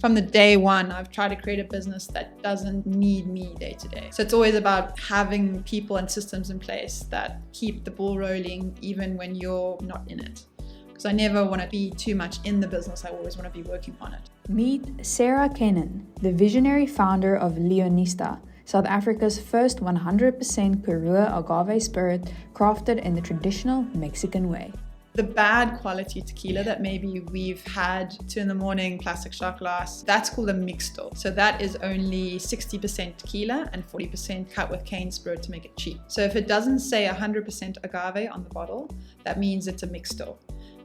From the day one, I've tried to create a business that doesn't need me day to day. So it's always about having people and systems in place that keep the ball rolling even when you're not in it. Because I never want to be too much in the business. I always want to be working on it. Meet Sarah Kennan, the visionary founder of Leonista, South Africa's first 100% Karoo agave spirit crafted in the traditional Mexican way. The bad quality tequila that maybe we've had 2 a.m, plastic shot glass, that's called a mixto. So that is only 60% tequila and 40% cut with cane spirit to make it cheap. So if it doesn't say 100% agave on the bottle, that means it's a mixto.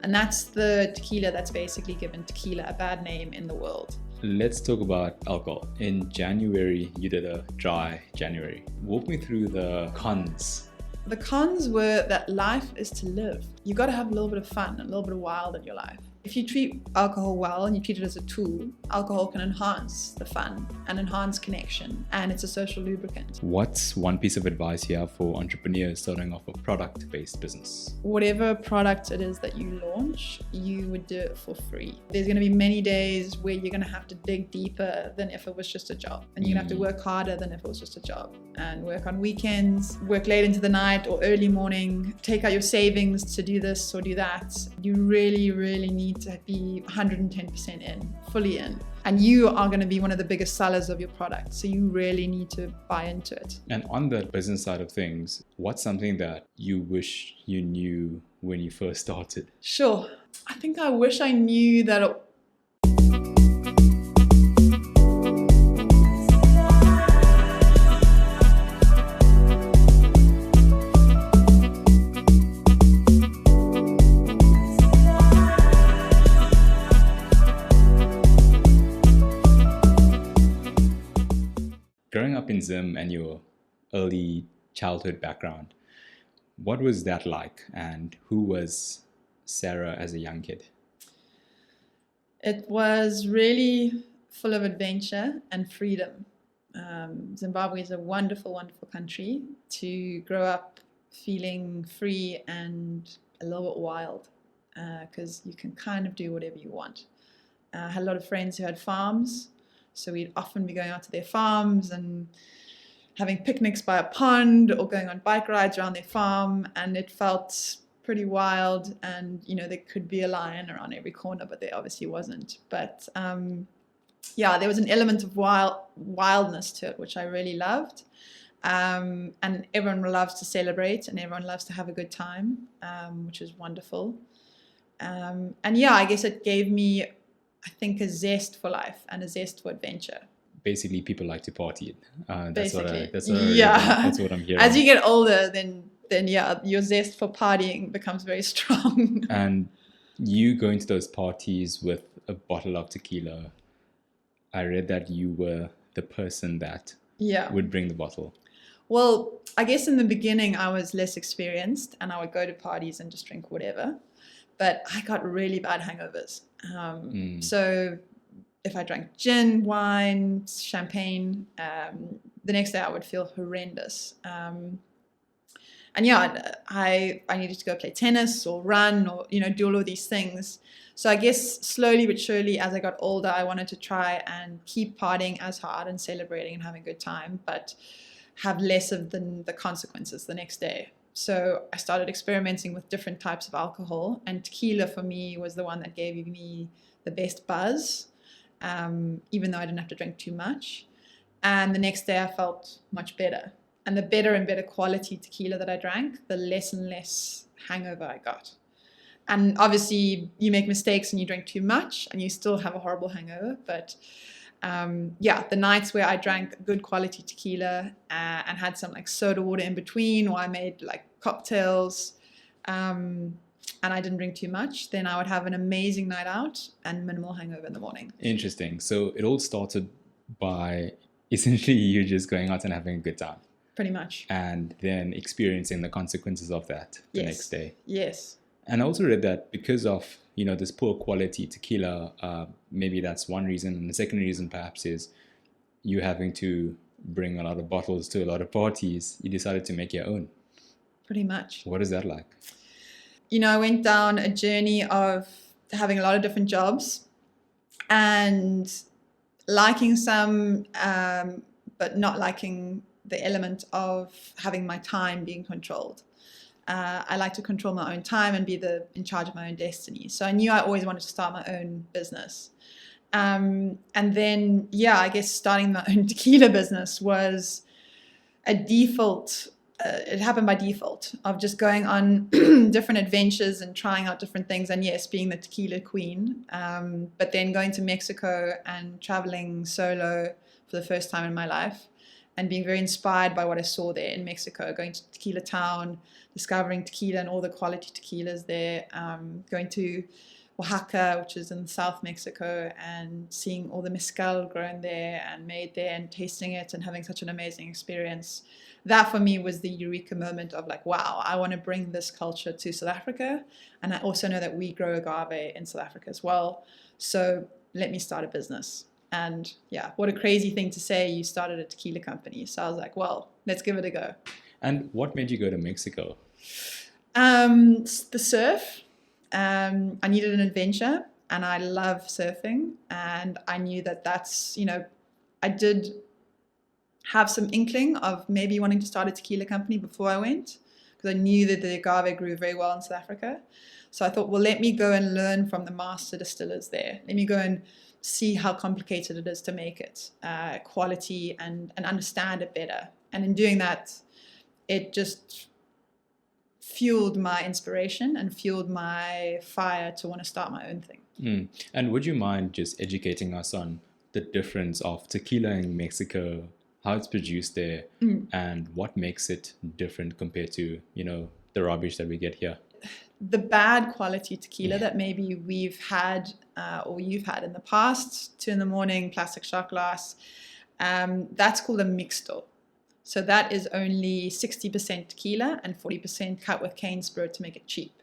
And that's the tequila that's basically given tequila a bad name in the world. Let's talk about alcohol. In January, you did a dry January. Walk me through the cons. The cons were that life is to live. You got to have a little bit of fun, a little bit of wild in your life. If you treat alcohol well and you treat it as a tool, alcohol can enhance the fun and enhance connection, and it's a social lubricant. What's one piece of advice you have for entrepreneurs starting off a product-based business? Whatever product it is that you launch, you would do it for free. There's going to be many days where you're going to have to dig deeper than if it was just a job. And you're going to have to work harder than if it was just a job. And work on weekends, work late into the night or early morning, take out your savings to do this or do that. You really, really need to be 110% in, fully in. And you are going to be one of the biggest sellers of your product. So you really need to buy into it. And on the business side of things, what's something that you wish you knew when you first started? Sure. I think I wish I knew that Growing up in Zim and your early childhood background, what was that like, and who was Sarah as a young kid? it was really full of adventure and freedom. Zimbabwe is a wonderful, wonderful country to grow up feeling free and a little bit wild, because you can kind of do whatever you want. I had a lot of friends who had farms, so we'd often be going out to their farms and having picnics by a pond or going on bike rides around their farm, and it felt pretty wild. And there could be a lion around every corner, but there obviously wasn't. But yeah, there was an element of wildness to it, which I really loved. And everyone loves to celebrate and everyone loves to have a good time, which is wonderful. And yeah, I guess it gave me, I think, a zest for life and a zest for adventure. Basically, people like to party. That's what I'm hearing. As you get older, then yeah, your zest for partying becomes very strong. And you going to those parties with a bottle of tequila, I read that you were the person that would bring the bottle. Well, I guess in the beginning I was less experienced and I would go to parties and just drink whatever. But I got really bad hangovers. So if I drank gin, wine, champagne, the next day I would feel horrendous. And yeah, I needed to go play tennis or run or, do all of these things. So I guess slowly but surely as I got older, I wanted to try and keep partying as hard and celebrating and having a good time, but have less of the consequences the next day. So I started experimenting with different types of alcohol, and tequila for me was the one that gave me the best buzz, even though I didn't have to drink too much. And the next day I felt much better. And the better and better quality tequila that I drank, the less and less hangover I got. And obviously you make mistakes and you drink too much and you still have a horrible hangover. But yeah, the nights where I drank good quality tequila and had some like soda water in between, or I made like cocktails, and I didn't drink too much, then I would have an amazing night out and minimal hangover in the morning. Interesting. So it all started by essentially you just going out and having a good time. Pretty much. And then experiencing the consequences of that the next day. Yes. And I also read that because of, this poor quality tequila, maybe that's one reason. And the second reason perhaps is you having to bring a lot of bottles to a lot of parties. You decided to make your own. Pretty much. What is that like? I went down a journey of having a lot of different jobs and liking some, but not liking the element of having my time being controlled. I like to control my own time and be in charge of my own destiny. So I knew I always wanted to start my own business. And then, I guess starting my own tequila business was a default. It happened by default of just going on different adventures and trying out different things. And yes, being the tequila queen. But then going to Mexico and traveling solo for the first time in my life and being very inspired by what I saw there in Mexico, going to Tequila Town, discovering tequila and all the quality tequilas there, going to Oaxaca, which is in South Mexico, and seeing all the mezcal grown there and made there and tasting it and having such an amazing experience. That for me was the eureka moment of like, wow, I want to bring this culture to South Africa. And I also know that we grow agave in South Africa as well. So let me start a business. And what a crazy thing to say, you started a tequila company. So I was like, well, let's give it a go. And what made you go to Mexico? The surf. I needed an adventure, and I love surfing. And I knew that's, I did have some inkling of maybe wanting to start a tequila company before I went, because I knew that the agave grew very well in South Africa. So I thought, well, let me go and learn from the master distillers there. Let me go and see how complicated it is to make it, quality, and understand it better. And in doing that, it just fueled my inspiration and fueled my fire to want to start my own thing. And would you mind just educating us on the difference of tequila in Mexico, how it's produced there, and what makes it different compared to, the rubbish that we get here? The bad quality tequila that maybe we've had or you've had in the past, 2 a.m, plastic shot glass, that's called a mixto. So that is only 60% tequila and 40% cut with cane spirit to make it cheap.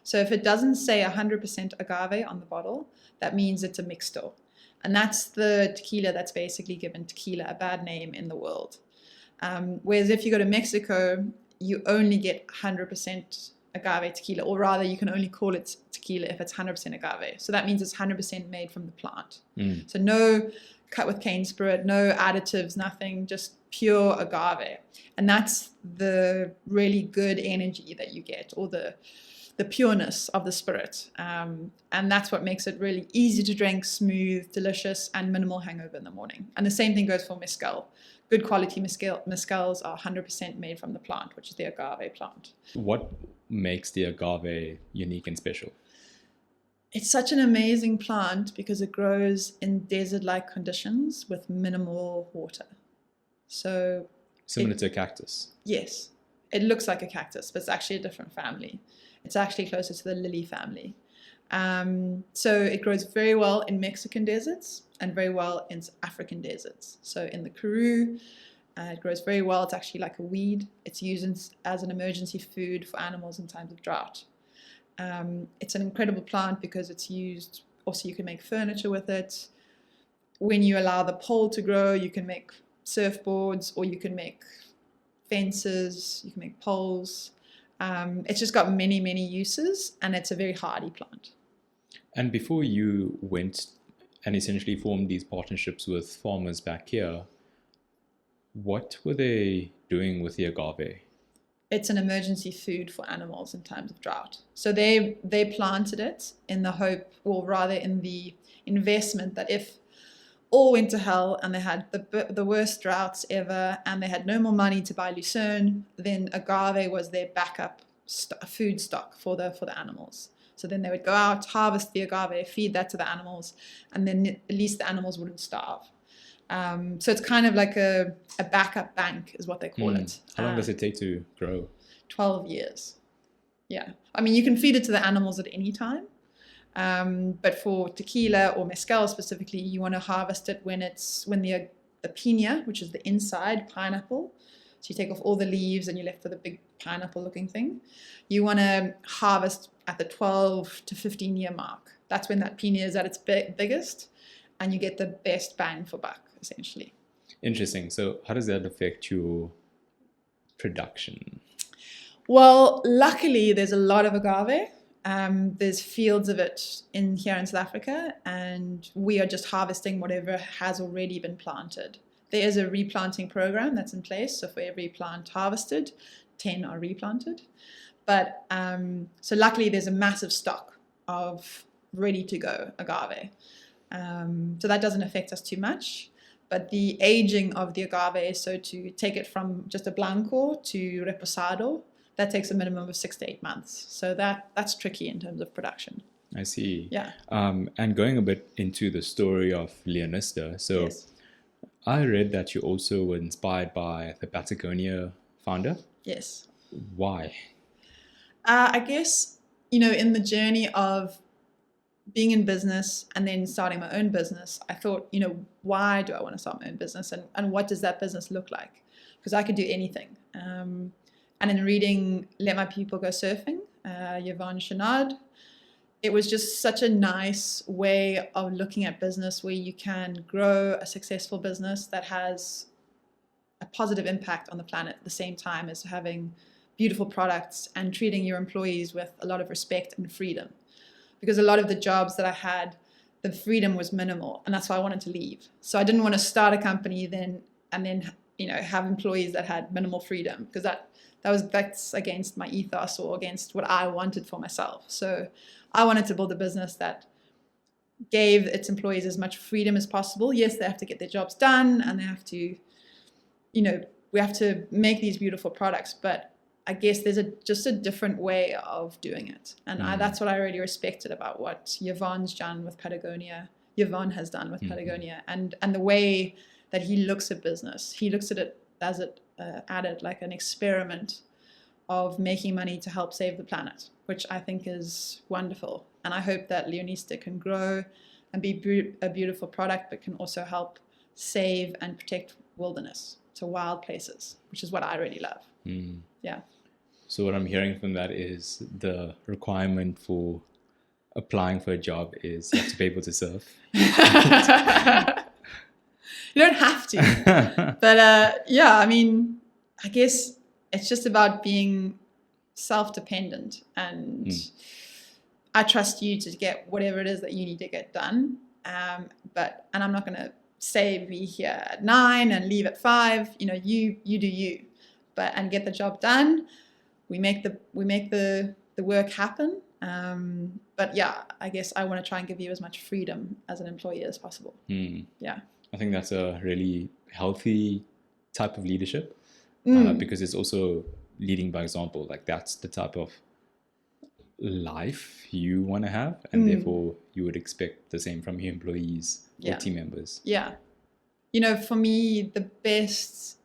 So if it doesn't say 100% agave on the bottle, that means it's a mixto. And that's the tequila that's basically given tequila a bad name in the world. Whereas if you go to Mexico, you only get 100% agave tequila, or rather you can only call it tequila if it's 100% agave. So that means it's 100% made from the plant. So no cut with cane spirit, no additives, nothing, just pure agave. And that's the really good energy that you get, or the pureness of the spirit. And that's what makes it really easy to drink, smooth, delicious, and minimal hangover in the morning. And the same thing goes for mezcal. Good quality mezcals are 100% made from the plant, which is the agave plant. What makes the agave unique and special? It's such an amazing plant because it grows in desert-like conditions with minimal water. So similar to a cactus? Yes. It looks like a cactus, but it's actually a different family. It's actually closer to the lily family. So it grows very well in Mexican deserts and very well in African deserts. So in the Karoo, it grows very well. It's actually like a weed. It's used as an emergency food for animals in times of drought. It's an incredible plant because it's used, also you can make furniture with it. When you allow the pole to grow, you can make surfboards, or you can make fences, you can make poles. It's just got many, many uses, and it's a very hardy plant. And before you went and essentially formed these partnerships with farmers back here, what were they doing with the agave? It's an emergency food for animals in times of drought. So they planted it in the hope, or rather in the investment, that if all went to hell and they had the worst droughts ever and they had no more money to buy lucerne, then agave was their backup food stock for the animals. So then they would go out, harvest the agave, feed that to the animals, and then at least the animals wouldn't starve. So it's kind of like a backup bank is what they call it. How long does it take to grow? 12 years. Yeah. I mean, you can feed it to the animals at any time. But for tequila or mezcal specifically, you want to harvest it when the piña, which is the inside pineapple. So you take off all the leaves and you're left with a big pineapple looking thing. You want to harvest at the 12 to 15 year mark. That's when that piña is at its biggest, and you get the best bang for buck, essentially. Interesting. So how does that affect your production? Well, luckily there's a lot of agave There's fields of it here in South Africa, and we are just harvesting whatever has already been planted. There is a replanting program that's in place, so for every plant harvested, 10 are replanted. But so luckily there's a massive stock of ready to go agave. So that doesn't affect us too much. But the aging of the agave, so to take it from just a blanco to reposado, that takes a minimum of 6 to 8 months. So that's tricky in terms of production. I see. Yeah. And going a bit into the story of Leonista, so Yes. I read that you also were inspired by the Patagonia founder. Yes. Why? I guess, in the journey of being in business and then starting my own business, I thought, why do I want to start my own business, and what does that business look like? Because I could do anything. And in reading Let My People Go Surfing, Yvonne Chenard, it was just such a nice way of looking at business where you can grow a successful business that has a positive impact on the planet at the same time as having beautiful products and treating your employees with a lot of respect and freedom. Because a lot of the jobs that I had, the freedom was minimal, and that's why I wanted to leave. So I didn't want to start a company then have employees that had minimal freedom, because that's against my ethos or against what I wanted for myself. So I wanted to build a business that gave its employees as much freedom as possible. Yes, they have to get their jobs done, and they have to, we have to make these beautiful products, but I guess there's just a different way of doing it. And that's what I really respected about what Yvonne has done with Patagonia, and the way that he looks at business. He looks at it as added like an experiment of making money to help save the planet, which I think is wonderful. And I hope that Leonista can grow and be a beautiful product, but can also help save and protect wilderness, to wild places, which is what I really love. Yeah. So what I'm hearing from that is the requirement for applying for a job is you have to be able to surf. You don't have to. But I guess it's just about being self-dependent, and I trust you to get whatever it is that you need to get done. And I'm not going to say be here at 9 and leave at 5. You do you, and get the job done. We make the work happen. But yeah, I guess I want to try and give you as much freedom as an employee as possible. Yeah. I think that's a really healthy type of leadership, because it's also leading by example. Like that's the type of life you want to have, and therefore you would expect the same from your employees or team members. Yeah. For me, the best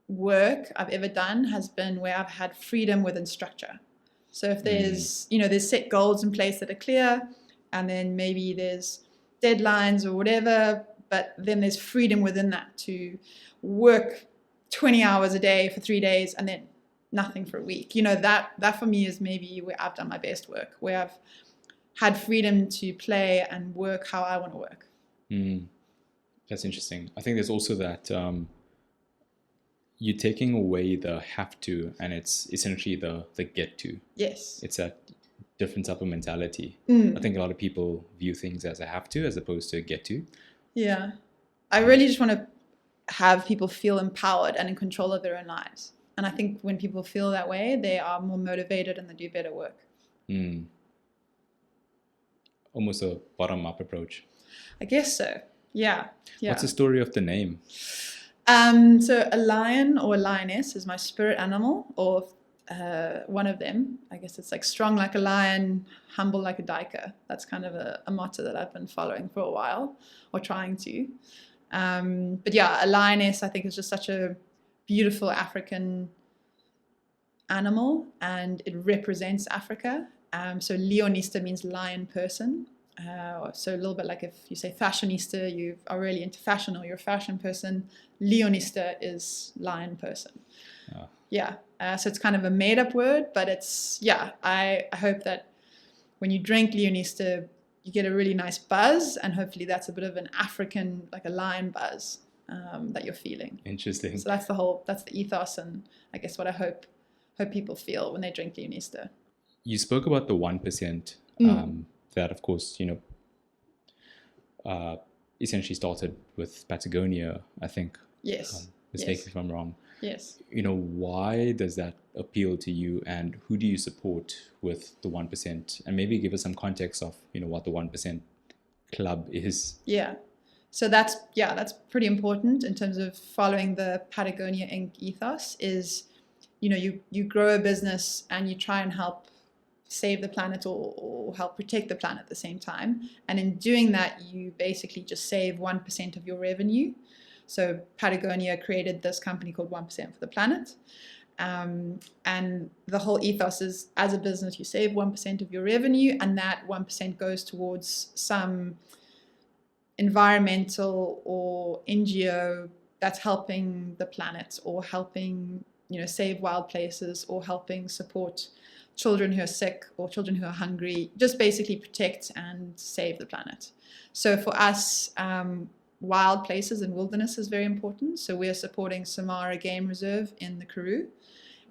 work I've ever done has been where I've had freedom within structure. So if there's, there's set goals in place that are clear, and then maybe there's deadlines or whatever, but then there's freedom within that to work 20 hours a day for 3 days and then nothing for a week. That for me is maybe where I've done my best work, where I've had freedom to play and work how I want to work. That's interesting. I think there's also that you're taking away the have to, and it's essentially the get to. Yes. It's that different type of mentality. I think a lot of people view things as a have to as opposed to a get to. Yeah. I really just want to have people feel empowered and in control of their own lives. And I think when people feel that way, they are more motivated and they do better work. Almost a bottom-up approach. I guess so. Yeah. What's the story of the name? So a lion or a lioness is my spirit animal, or one of them. I guess it's like strong like a lion, humble like a duiker. That's kind of a motto that I've been following for a while, or trying to. But yeah, a lioness I think is just such a beautiful African animal, and it represents Africa. So Leonista means lion person. So a little bit like if you say fashionista, you are really into fashion, or you're a fashion person. Leonista is lion person. Yeah. So it's kind of a made up word, but it's, I hope that when you drink Leonista, you get a really nice buzz, and hopefully that's a bit of an African, like a lion buzz that you're feeling. Interesting. So that's the ethos, and I guess what I hope people feel when they drink Leonista. you spoke about the 1%, that of course, essentially started with Patagonia, I think. Yes. Mistake me if I'm wrong. Yes. Why does that appeal to you, and who do you support with the 1%? And maybe give us some context of, what the 1% club is. Yeah. So that's pretty important in terms of following the Patagonia Inc. ethos is, you grow a business and you try and help save the planet or help protect the planet at the same time. And in doing that, you basically just save 1% of your revenue. So Patagonia created this company called 1% for the Planet. And the whole ethos is, as a business, you save 1% of your revenue, and that 1% goes towards some environmental or NGO that's helping the planet, or helping, save wild places, or helping support children who are sick or children who are hungry, just basically protect and save the planet. So for us, wild places and wilderness is very important. So we are supporting Samara Game Reserve in the Karoo,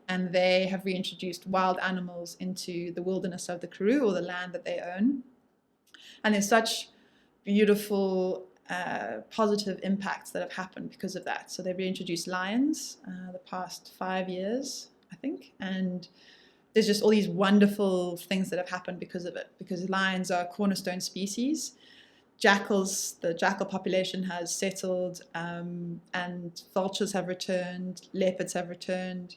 and they have reintroduced wild animals into the wilderness of the Karoo, or the land that they own. And there's such beautiful positive impacts that have happened because of that. So they've reintroduced lions the past 5 years, I think, and there's just all these wonderful things that have happened because of it, because lions are a cornerstone species. Jackals, the jackal population has settled, and vultures have returned, leopards have returned.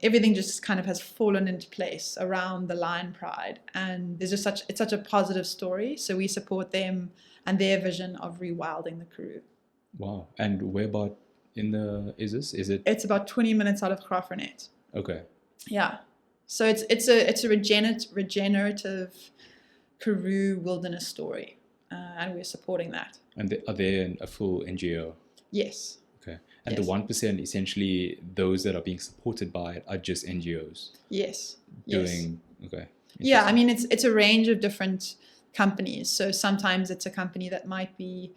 Everything just kind of has fallen into place around the lion pride, and there's just such a positive story. So we support them and their vision of rewilding the Karoo. Wow. And where about is it? It's about 20 minutes out of Crawfordnet. Okay. Yeah. So it's a regenerative Karoo wilderness story. And we're supporting that. And are they a full NGO? Yes. Okay. And yes. The 1%, essentially, those that are being supported by it are just NGOs? Yes. Okay. Yeah, I mean, it's a range of different companies. So sometimes it's a company that might be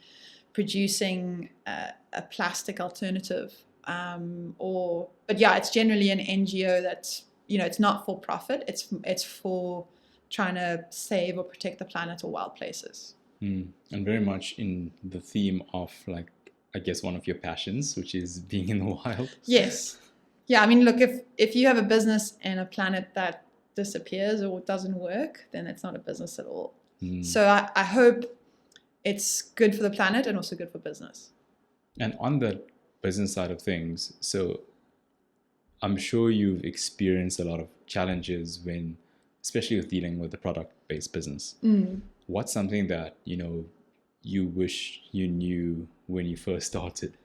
producing a plastic alternative, but yeah, it's generally an NGO that's, it's not for profit. It's for trying to save or protect the planet or wild places. And very much in the theme of, like, I guess one of your passions, which is being in the wild. Yes. Yeah, I mean, look, if you have a business in a planet that disappears or doesn't work, then it's not a business at all. So I hope it's good for the planet and also good for business. And on the business side of things, so I'm sure you've experienced a lot of challenges especially with dealing with the product-based business. What's something that, you wish you knew when you first started?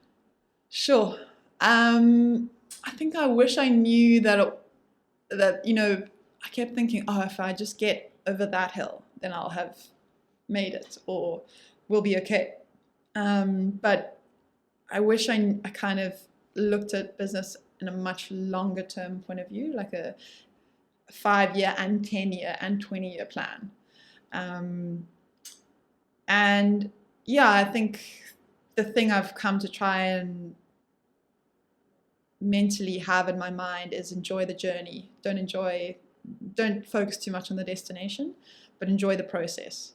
Sure. I think I wish I knew that I kept thinking, if I just get over that hill, then I'll have made it, or we'll be okay. But I wish I kind of looked at business in a much longer term point of view, like a 5-year and 10-year and 20-year plan. And yeah, I think the thing I've come to try and mentally have in my mind is enjoy the journey. Don't focus too much on the destination, but enjoy the process.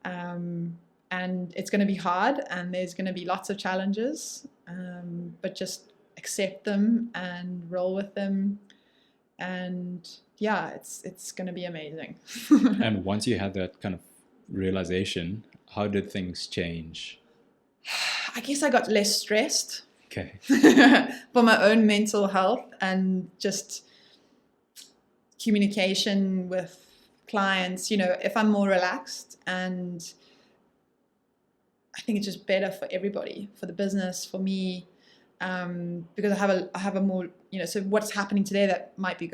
And it's going to be hard, and there's going to be lots of challenges, but just accept them and roll with them. And yeah, it's going to be amazing. And once you had that kind of realization, how did things change? I guess I got less stressed. Okay. For my own mental health, and just communication with clients. If I'm more relaxed, and I think it's just better for everybody, for the business, for me, because I have a more, so what's happening today that might be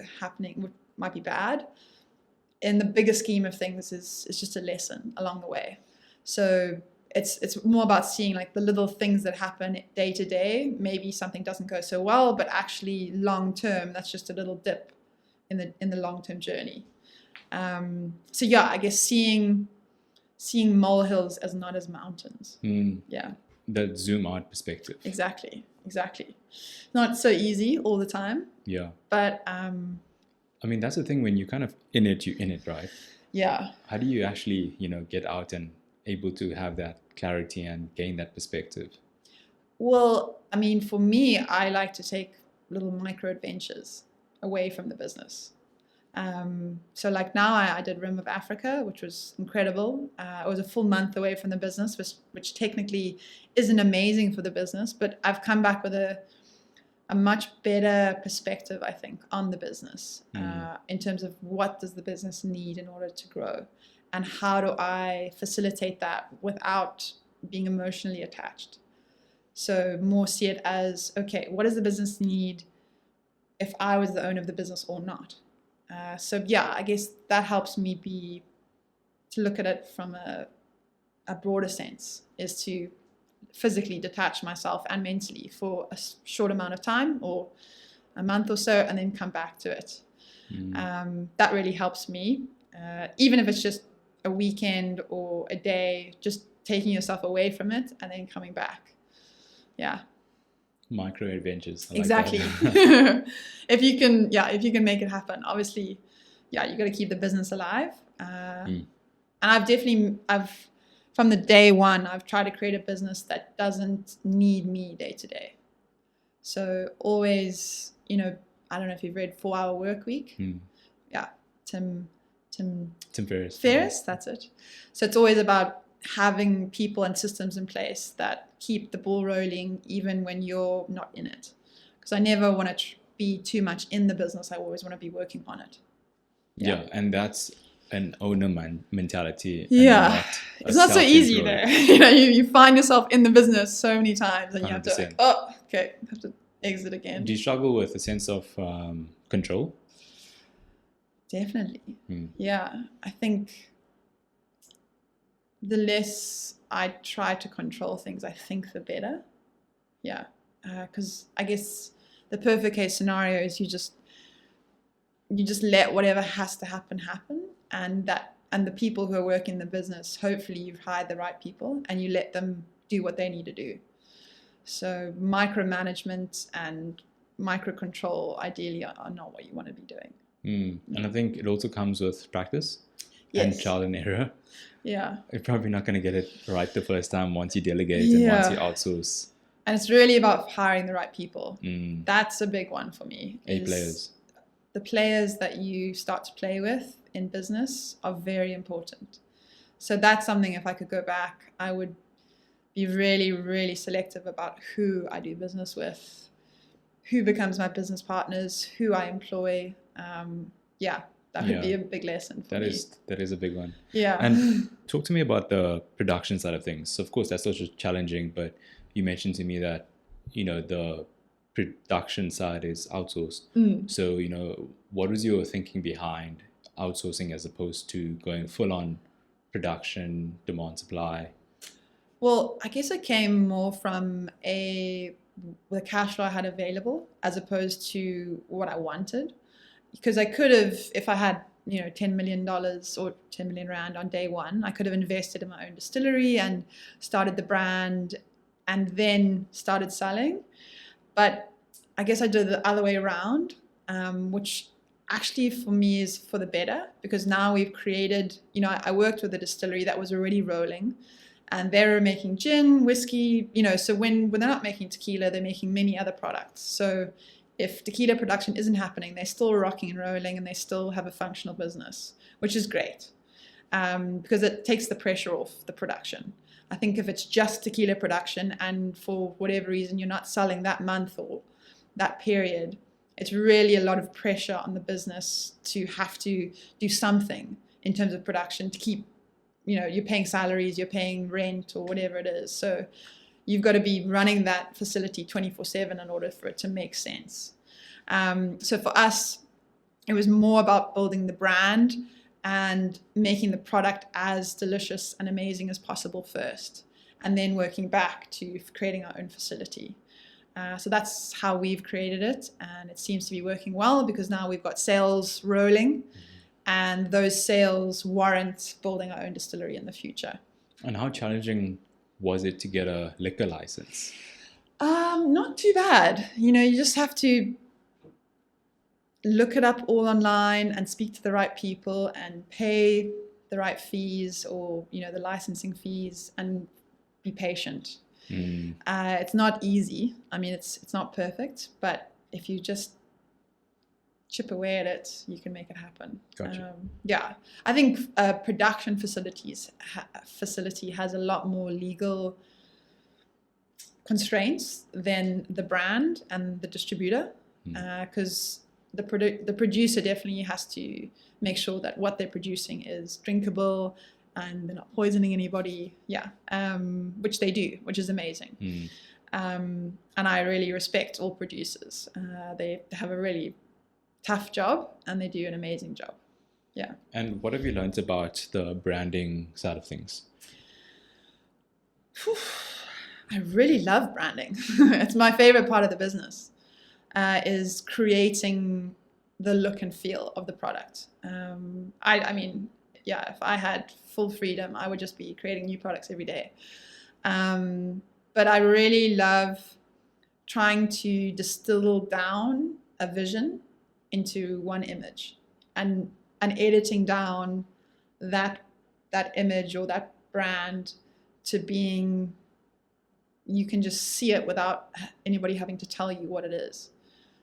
bad, in the bigger scheme of things is just a lesson along the way. So it's more about seeing, like, the little things that happen day to day. Maybe something doesn't go so well, but actually long term, that's just a little dip in the long term journey. So yeah, I guess seeing molehills as not as mountains. Yeah. That zoom out perspective. Exactly. Not so easy all the time. Yeah. But I mean, that's the thing, when you kind of in it, you're in it, right? Yeah. How do you actually, get out and able to have that clarity and gain that perspective? Well, I mean, for me, I like to take little micro adventures away from the business. So like now I did Rim of Africa, which was incredible. It was a full month away from the business, which technically isn't amazing for the business, but I've come back with a much better perspective, I think, on the business in terms of what does the business need in order to grow, and how do I facilitate that without being emotionally attached. So more see it as, okay, what does the business need if I was the owner of the business or not? So yeah, I guess that helps me to look at it from a broader sense, is to physically detach myself and mentally for a short amount of time or a month or so, and then come back to it. That really helps me, even if it's just a weekend or a day, just taking yourself away from it and then coming back. Yeah. Micro adventures. I Exactly. Like that. if you can make it happen. Obviously, yeah, you got to keep the business alive. And I've from the day one, I've tried to create a business that doesn't need me day to day. So always, I don't know if you've read 4 Hour Work Week. Yeah, Tim Ferriss, that's it. So it's always about having people and systems in place that keep the ball rolling even when you're not in it. Because I never want to be too much in the business. I always want to be working on it. Yeah, and that's an owner mentality. Yeah, it's not so easy there. You find yourself in the business so many times, and you have to have to exit again. Do you struggle with a sense of control? Definitely. Yeah, I think the less I try to control things, I think the better. Yeah, because I guess the perfect case scenario is you just let whatever has to happen, and the people who are working in the business, hopefully you've hired the right people and you let them do what they need to do. So micromanagement and micro control ideally are not what you want to be doing. And I think it also comes with practice. Yes. And trial and error. Yeah. You're probably not going to get it right the first time once you delegate and once you outsource. And it's really about hiring the right people. That's a big one for me. Players. The players that you start to play with in business are very important. So that's something, if I could go back, I would be really, really selective about who I do business with, who becomes my business partners, who I employ. That would be a big lesson for me. That is a big one. Yeah. And talk to me about the production side of things. So of course, that's also challenging, but you mentioned to me that, the production side is outsourced. So, what was your thinking behind outsourcing as opposed to going full on production, demand, supply? Well, I guess it came more from the cash flow I had available as opposed to what I wanted. Because I could have, if I had, $10 million or 10 million rand on day one, I could have invested in my own distillery and started the brand and then started selling. But I guess I did the other way around, which actually for me is for the better, because now we've created, I worked with a distillery that was already rolling and they were making gin, whiskey, so when they're not making tequila, they're making many other products. So if tequila production isn't happening, they're still rocking and rolling and they still have a functional business, which is great because it takes the pressure off the production. I think if it's just tequila production and for whatever reason you're not selling that month or that period, it's really a lot of pressure on the business to have to do something in terms of production to keep, you're paying salaries, you're paying rent or whatever it is. So you've got to be running that facility 24/7 in order for it to make sense. So for us, it was more about building the brand and making the product as delicious and amazing as possible first, and then working back to creating our own facility. So that's how we've created it, and it seems to be working well because now we've got sales rolling, and those sales warrant building our own distillery in the future. And how challenging was it to get a liquor license? Not too bad. You just have to, look it up all online and speak to the right people and pay the right fees, or the licensing fees, and be patient. It's not easy. I mean, it's not perfect, but if you just chip away at it, you can make it happen. Gotcha. I think production facility has a lot more legal constraints than the brand and the distributor, because the producer definitely has to make sure that what they're producing is drinkable and they're not poisoning anybody, which they do, which is amazing. And I really respect all producers. They have a really tough job and they do an amazing job. Yeah. And what have you learned about the branding side of things? I really love branding. It's my favorite part of the business, is creating the look and feel of the product. I mean, if I had full freedom, I would just be creating new products every day. But I really love trying to distill down a vision into one image, and editing down that image or that brand to being, you can just see it without anybody having to tell you what it is.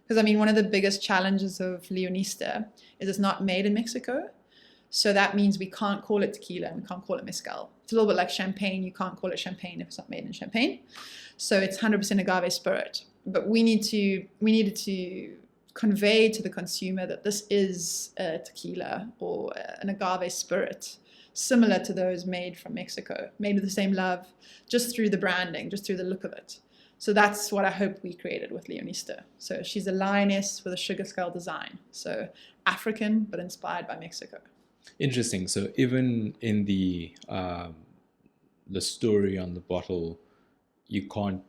Because I mean, one of the biggest challenges of Leonista is it's not made in Mexico. So that means we can't call it tequila and we can't call it mezcal. It's a little bit like champagne. You can't call it champagne if it's not made in Champagne. So it's 100% agave spirit. But we needed to convey to the consumer that this is a tequila or an agave spirit, similar to those made from Mexico, made with the same love, just through the branding, just through the look of it. So that's what I hope we created with Leonista. So she's a lioness with a sugar skull design. So African, but inspired by Mexico. Interesting. So even in the story on the bottle, you can't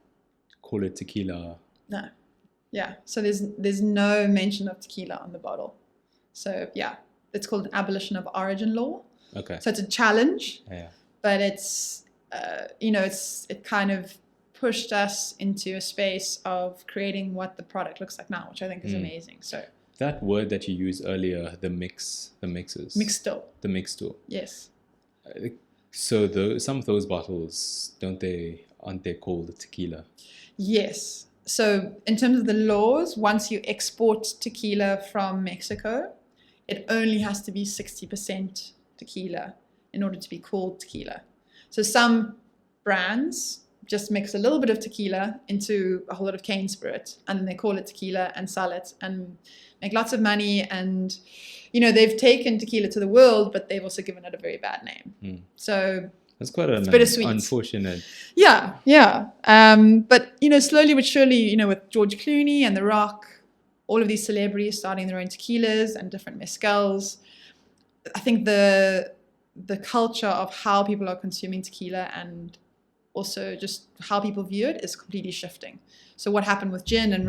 call it tequila. No. Yeah. So there's no mention of tequila on the bottle. So yeah, it's called an abolition of origin law. Okay. So it's a challenge. Yeah. But it's it kind of pushed us into a space of creating what the product looks like now, which I think is amazing. So that word that you used earlier, the mixes. Mixto. The mixto. Yes. So some of those bottles, aren't they called tequila? Yes. So in terms of the laws, once you export tequila from Mexico, it only has to be 60% tequila in order to be called tequila. So some brands just mix a little bit of tequila into a whole lot of cane spirit, and then they call it tequila and sell it and make lots of money. And, they've taken tequila to the world, but they've also given it a very bad name. So that's quite an unfortunate. Yeah. But, slowly but surely, with George Clooney and The Rock, all of these celebrities starting their own tequilas and different mezcals, I think the culture of how people are consuming tequila and also just how people view it is completely shifting. So what happened with gin and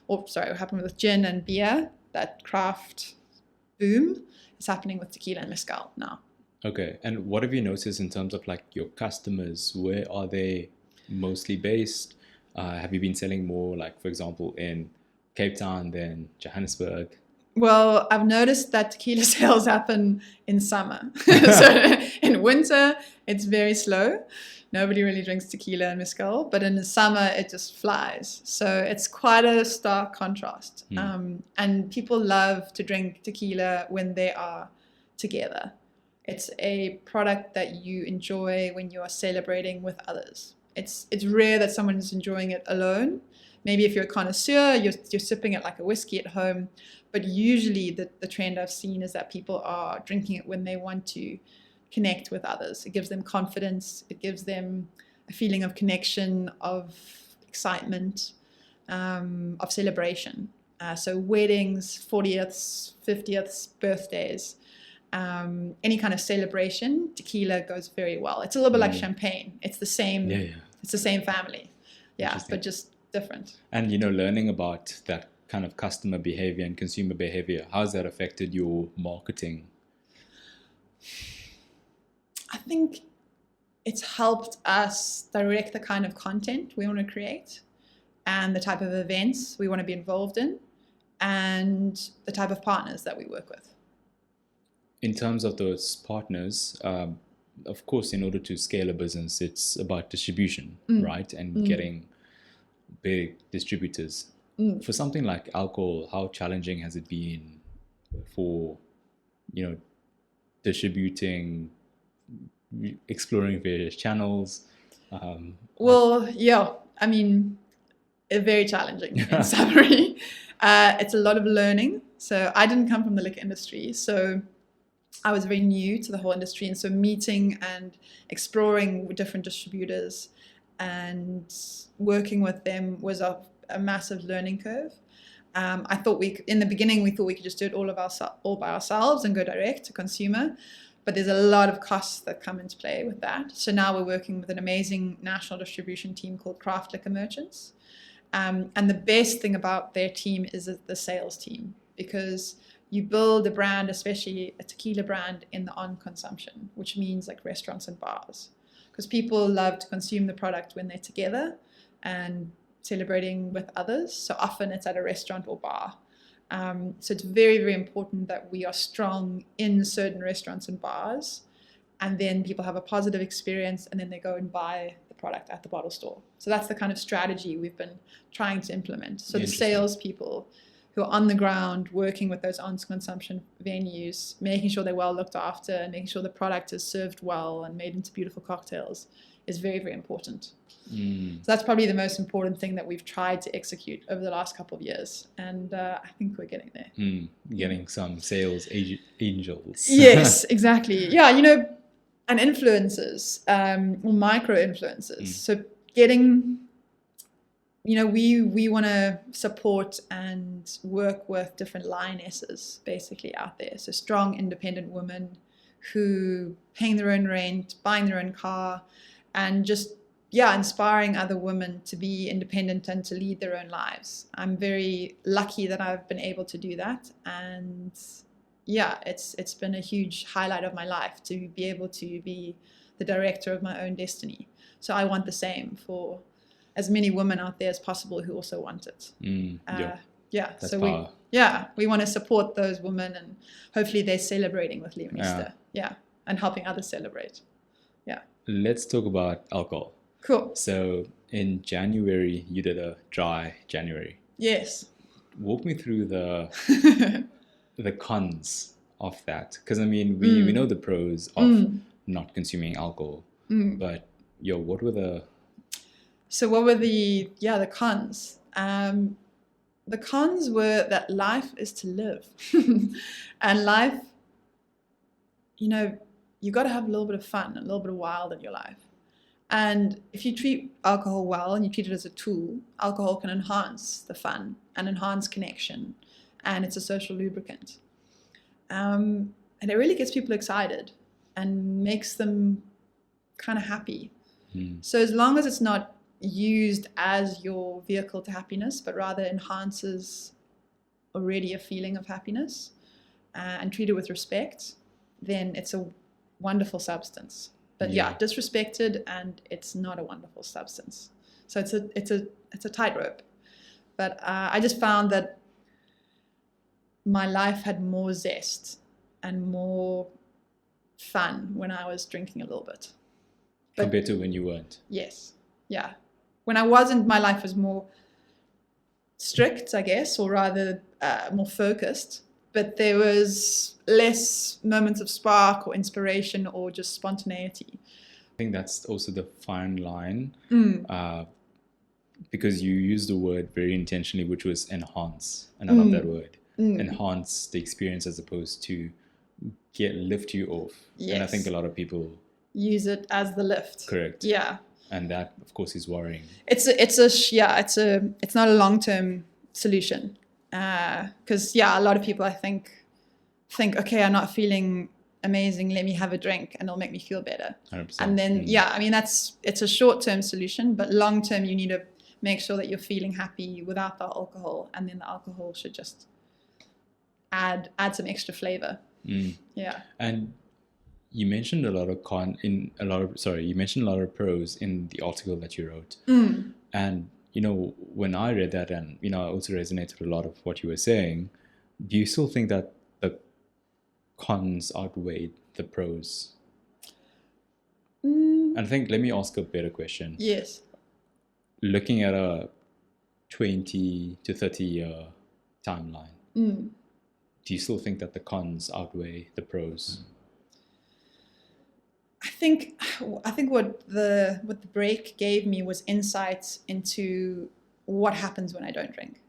what happened with gin and beer, that craft boom, is happening with tequila and mezcal now. Okay. And what have you noticed in terms of like your customers? Where are they mostly based? Have you been selling more, like, for example, in Cape Town than Johannesburg? Well, I've noticed that tequila sales happen in summer. So in winter, it's very slow. Nobody really drinks tequila and mezcal, but in the summer, it just flies. So it's quite a stark contrast. And people love to drink tequila when they are together. It's a product that you enjoy when you are celebrating with others. It's rare that someone is enjoying it alone. Maybe if you're a connoisseur, you're sipping it like a whiskey at home. But usually the trend I've seen is that people are drinking it when they want to connect with others. It gives them confidence. It gives them a feeling of connection, of excitement, of celebration. So weddings, 40ths, 50ths, birthdays, any kind of celebration, tequila goes very well. It's a little bit like champagne. It's the same. It's the same family. Yeah, but just different. And learning about that kind of customer behavior and consumer behavior, how's that affected your marketing? I think it's helped us direct the kind of content we want to create and the type of events we want to be involved in. and the type of partners that we work with. In terms of those partners, of course, in order to scale a business, it's about distribution, right? And getting big distributors. For something like alcohol, how challenging has it been for, distributing, exploring various channels? Well, yeah, I mean, very challenging in summary. It's a lot of learning. So I didn't come from the liquor industry, so I was very new to the whole industry. And so meeting and exploring different distributors and working with them was a massive learning curve. I thought in the beginning, we thought we could just do it all by ourselves and go direct to consumer. But there's a lot of costs that come into play with that. So now we're working with an amazing national distribution team called Craft Liquor Merchants. And the best thing about their team is the sales team, because you build a brand, especially a tequila brand, in the on-consumption, which means like restaurants and bars. Because people love to consume the product when they're together and celebrating with others. So often it's at a restaurant or bar. So it's very, very important that we are strong in certain restaurants and bars, and then people have a positive experience, and then they go and buy the product at the bottle store. So that's the kind of strategy we've been trying to implement. So the salespeople who are on the ground working with those on-consumption venues, making sure they're well looked after and making sure the product is served well and made into beautiful cocktails is very, very important. So that's probably the most important thing that we've tried to execute over the last couple of years. And I think we're getting there. Getting some sales angels. Yes, exactly. Yeah, and influencers, or micro influencers. So getting, we want to support and work with different lionesses basically out there. So strong, independent women who paying their own rent, buying their own car, and just inspiring other women to be independent and to lead their own lives. I'm very lucky that I've been able to do that. And it's been a huge highlight of my life to be able to be the director of my own destiny. So I want the same for as many women out there as possible who also want it. That's so power. we want to support those women, and hopefully they're celebrating with Leonista. And helping others celebrate. Let's talk about alcohol. Cool. So in January, you did a dry January. Yes. Walk me through the cons of that, because we know the pros of not consuming alcohol, but what were the cons? The cons were that life is to live, and life, you got to have a little bit of fun, a little bit of wild in your life. And if you treat alcohol well and you treat it as a tool, alcohol can enhance the fun and enhance connection, and it's a social lubricant. And it really gets people excited and makes them kind of happy. So as long as it's not used as your vehicle to happiness, but rather enhances already a feeling of happiness, and treat it with respect, then it's a wonderful substance. But disrespected, and it's not a wonderful substance. So it's a tightrope. But I just found that my life had more zest and more fun when I was drinking a little bit. Compared to when you weren't. Yes. Yeah. When I wasn't, my life was more strict, I guess, or rather more focused. But there was less moments of spark or inspiration or just spontaneity. I think that's also the fine line, because you used the word very intentionally, which was enhance. And I love that word. Enhance the experience as opposed to lift you off. Yes. And I think a lot of people use it as the lift. Correct. Yeah. And that, of course, is worrying. It's not a long-term solution. Because a lot of people, I think, okay, I'm not feeling amazing, let me have a drink and it'll make me feel better. 100%. And then it's a short-term solution, but long-term you need to make sure that you're feeling happy without the alcohol, and then the alcohol should just add some extra flavor. And you mentioned a lot of pros in the article that you wrote. And when I read that, and I also resonated with a lot of what you were saying. Do you still think that the cons outweighed the pros? And I think, let me ask a better question. Yes. Looking at a 20 to 30 year timeline, do you still think that the cons outweigh the pros? I think what the break gave me was insights into what happens when I don't drink.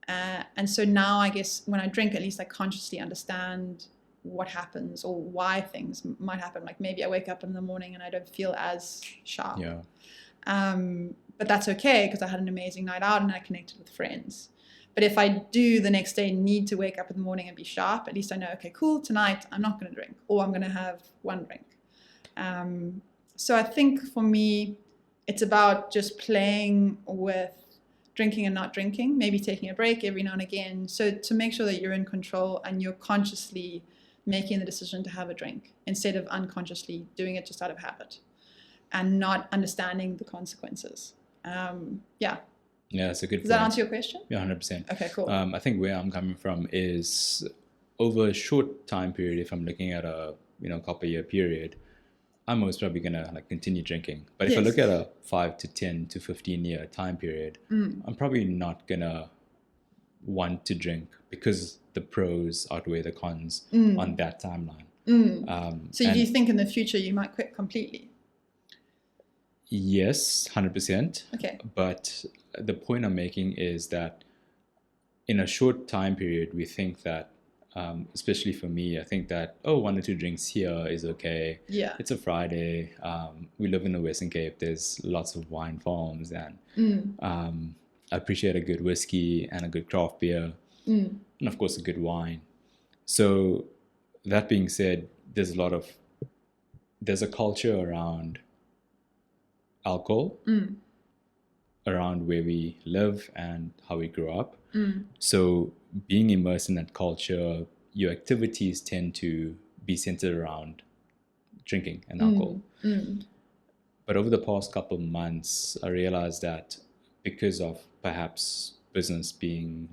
And so now I guess when I drink, at least I consciously understand what happens or why things might happen. Like maybe I wake up in the morning and I don't feel as sharp. Yeah. But that's okay because I had an amazing night out and I connected with friends. But if I do the next day need to wake up in the morning and be sharp, at least I know, okay, cool, tonight I'm not going to drink, or I'm going to have one drink. So I think for me, it's about just playing with drinking and not drinking, maybe taking a break every now and again. So to make sure that you're in control and you're consciously making the decision to have a drink instead of unconsciously doing it just out of habit and not understanding the consequences. Yeah, that's a good point. Does that answer your question? Yeah, 100%. Okay, cool. I think where I'm coming from is over a short time period, if I'm looking at a couple year period, I'm most probably gonna continue drinking. But if I look at a 5 to 10 to 15 year time period, I'm probably not gonna want to drink because the pros outweigh the cons on that timeline. So do you think in the future you might quit completely? Yes, 100%. Okay. But the point I'm making is that in a short time period, we think that, especially for me, I think that, 1 or 2 drinks here is okay. Yeah. It's a Friday. We live in the Western Cape. There's lots of wine farms, and I appreciate a good whiskey and a good craft beer, and of course a good wine. So that being said, there's a culture around alcohol, around where we live and how we grew up. So being immersed in that culture, your activities tend to be centered around drinking and alcohol. But over the past couple of months, I realized that because of perhaps business being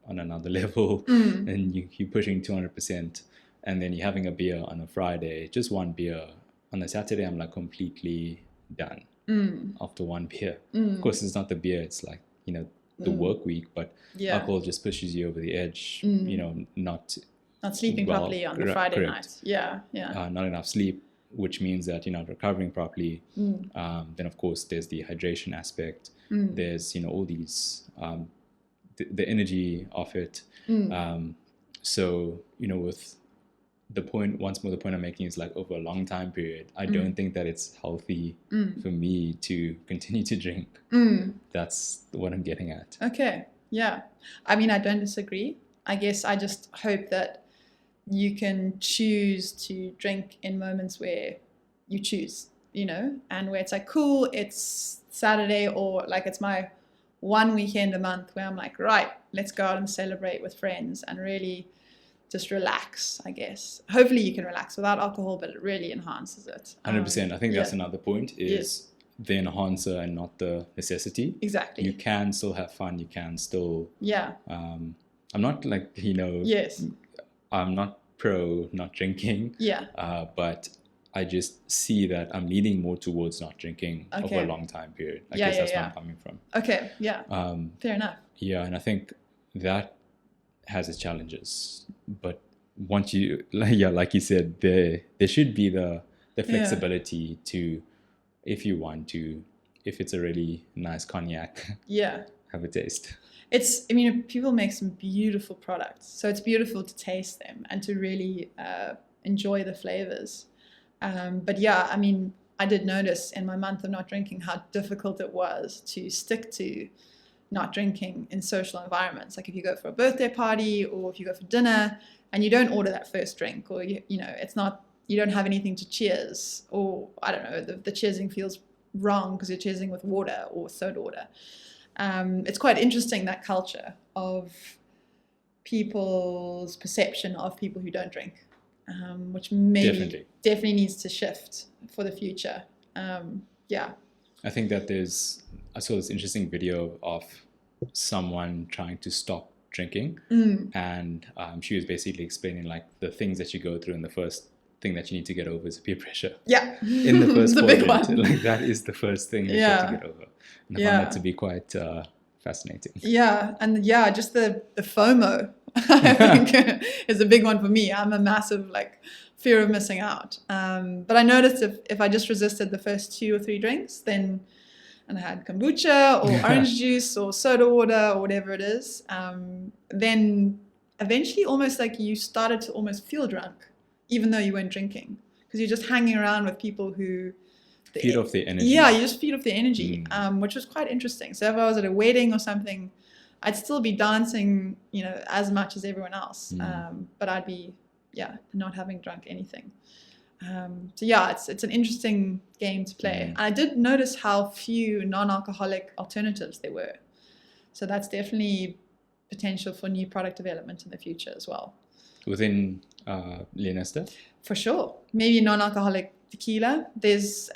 on another level, and you're pushing 200%, and then you're having a beer on a Friday, just one beer. On a Saturday, I'm completely done after one beer. Of course, it's not the beer, it's the work week, but alcohol just pushes you over the edge, not sleeping properly on the Friday night. Not enough sleep, which means that you're not recovering properly. Then of course there's the hydration aspect. There's all these the energy of it. So with the point I'm making is over a long time period, I don't think that it's healthy for me to continue to drink. That's what I'm getting at. Okay. Yeah. I mean, I don't disagree. I guess I just hope that you can choose to drink in moments where you choose, and where it's cool, it's Saturday, or it's my one weekend a month where I'm right, let's go out and celebrate with friends and really just relax, I guess. Hopefully you can relax without alcohol, but it really enhances it. 100%. I think that's another point is the enhancer and not the necessity. Exactly. You can still have fun. You can still... I'm not Yes. I'm not pro not drinking. But I just see that I'm leaning more towards not drinking over a long time period. I guess that's where I'm coming from. Okay, yeah. Fair enough. Yeah, and I think that has its challenges, but once you like you said, there should be the flexibility to, if you want to, if it's a really nice cognac, have a taste. People make some beautiful products, so it's beautiful to taste them and to really enjoy the flavors. But I did notice in my month of not drinking how difficult it was to stick to not drinking in social environments. If you go for a birthday party or if you go for dinner and you don't order that first drink, or it's not, you don't have anything to cheers, or I don't know, the cheersing feels wrong because you're cheersing with water or soda water. It's quite interesting, that culture of people's perception of people who don't drink, which definitely needs to shift for the future. I think that there's I saw this interesting video of someone trying to stop drinking, and she was basically explaining like the things that you go through, and the first thing that you need to get over is peer pressure. Yeah. In the first the big one. like that is the first thing you have to get over. And I found that to be quite fascinating. Yeah, and just the FOMO, I think, is a big one for me. I'm a massive fear of missing out. But I noticed if I just resisted the first 2 or 3 drinks, and I had kombucha or orange juice or soda water or whatever it is, then eventually almost you started to almost feel drunk, even though you weren't drinking, because you're just hanging around with people who feed off the energy. Yeah, you just feed off the energy, which was quite interesting. So if I was at a wedding or something, I'd still be dancing, as much as everyone else, but I'd be, not having drunk anything. It's an interesting game to play. And I did notice how few non-alcoholic alternatives there were. So that's definitely potential for new product development in the future as well. Within Leonista? For sure. Maybe non-alcoholic tequila. There's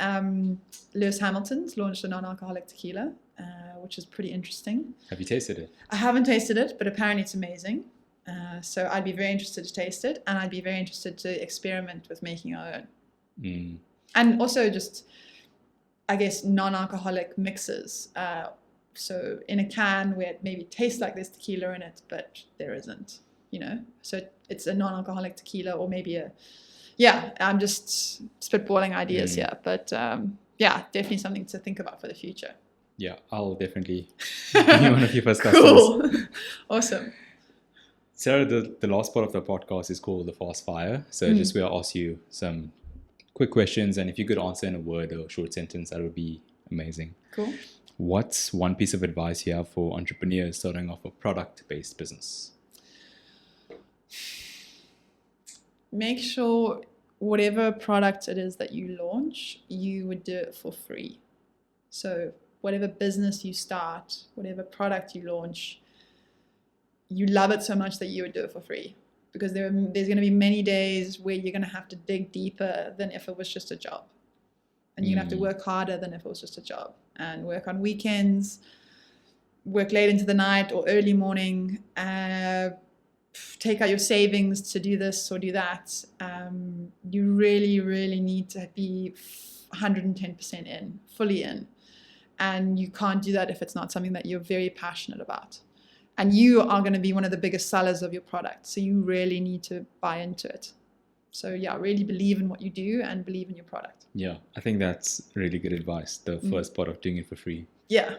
Lewis Hamilton's launched a non-alcoholic tequila, which is pretty interesting. Have you tasted it? I haven't tasted it, but apparently it's amazing. So I'd be very interested to taste it, and I'd be very interested to experiment with making our own. And also just, I guess, non-alcoholic mixes. So in a can where it maybe tastes like there's tequila in it, but there isn't, So it's a non-alcoholic tequila, or maybe I'm just spitballing ideas here. But definitely something to think about for the future. Yeah, I'll definitely be one of your first customers. Cool. Awesome. Sarah, the last part of the podcast is called the Fast Fire. So just where I'll ask you some quick questions, and if you could answer in a word or a short sentence, that would be amazing. Cool. What's one piece of advice you have for entrepreneurs starting off a product-based business? Make sure whatever product it is that you launch, you would do it for free. So whatever business you start, whatever product you launch, you love it so much that you would do it for free, because there's going to be many days where you're going to have to dig deeper than if it was just a job, and you're going to have to work harder than if it was just a job, and work on weekends, work late into the night or early morning, take out your savings to do this or do that. You really, really need to be 110% in, fully in, and you can't do that if it's not something that you're very passionate about. And you are going to be one of the biggest sellers of your product. So you really need to buy into it. So really believe in what you do and believe in your product. Yeah, I think that's really good advice. The first part of doing it for free. Yeah.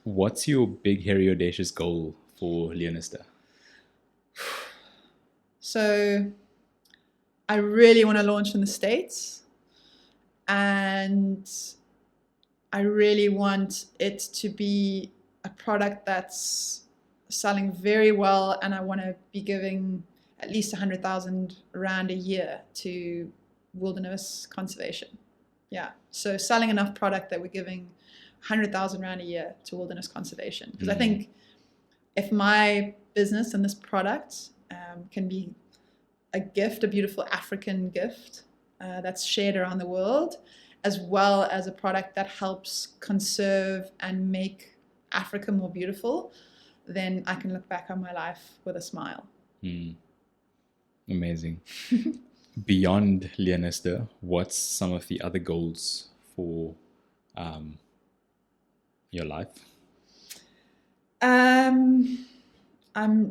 What's your big, hairy, audacious goal for Leonista? So I really want to launch in the States. And I really want it to be a product that's selling very well, and I want to be giving at least 100,000 Rand a year to wilderness conservation. Yeah, so selling enough product that we're giving 100,000 Rand a year to wilderness conservation. Because I think if my business and this product can be a gift, a beautiful African gift that's shared around the world, as well as a product that helps conserve and make Africa more beautiful, then I can look back on my life with a smile. Amazing. Beyond Leonista, what's some of the other goals for your life? I'm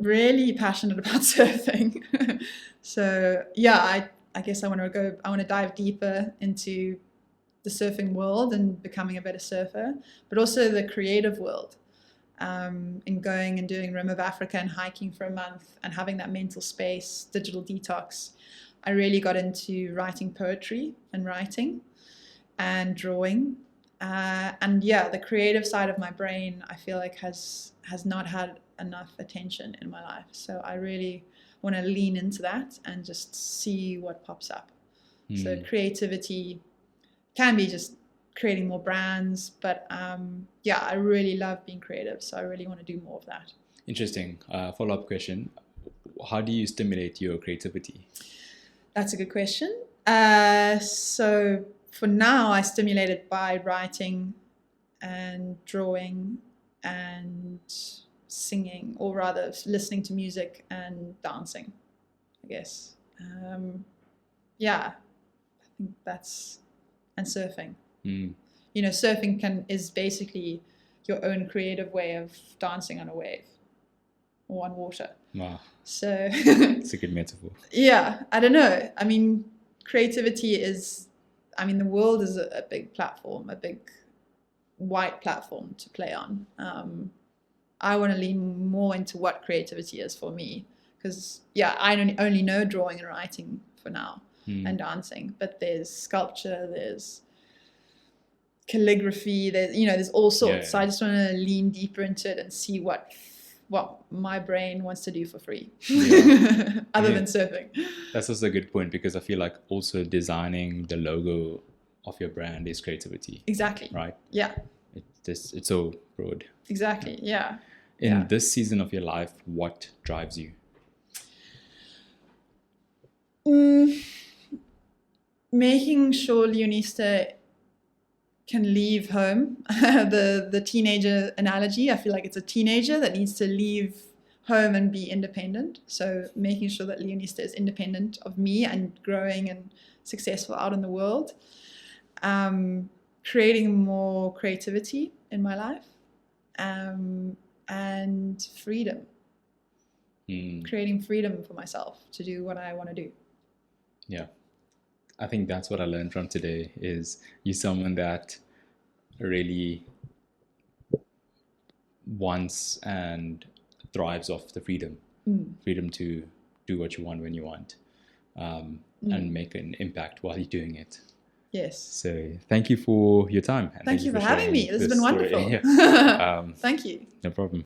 really passionate about surfing. So I guess I want to dive deeper into the surfing world and becoming a better surfer, but also the creative world, and going and doing Rim of Africa and hiking for a month and having that mental space, digital detox. I really got into writing poetry and writing and drawing, and the creative side of my brain I feel like has not had enough attention in my life. So I really want to lean into that and just see what pops up. So creativity can be just creating more brands, but I really love being creative, so I really want to do more of that. Interesting. Follow-up question. How do you stimulate your creativity? That's a good question. So for now, I stimulate it by writing and drawing and singing, or rather listening to music and dancing, I guess. Yeah, I think that's, and surfing. You know, surfing is basically your own creative way of dancing on a wave or on water. Wow. So It's a good metaphor. Yeah, I don't know. I mean, creativity is, I mean, the world is a big platform, a big white platform to play on. I want to lean more into what creativity is for me, because I only know drawing and writing for now and dancing, but there's sculpture, there's calligraphy, there's all sorts. So I just want to lean deeper into it and see what my brain wants to do for free, other than surfing. That's also a good point, because I feel like also designing the logo of your brand is creativity. Exactly. Right? Yeah. It's so broad. Exactly. Yeah. In this season of your life, what drives you? Making sure Leonista can leave home. The teenager analogy, I feel like it's a teenager that needs to leave home and be independent. So making sure that Leonista is independent of me and growing and successful out in the world. Creating more creativity in my life. And freedom. Creating freedom for myself to do what I want to do. Yeah. I think that's what I learned from today, is you're someone that really wants and thrives off the freedom to do what you want when you want, and make an impact while you're doing it. Yes. So thank you for your time. Thank you for having me. This has been story. wonderful. Yeah. Thank you. No problem.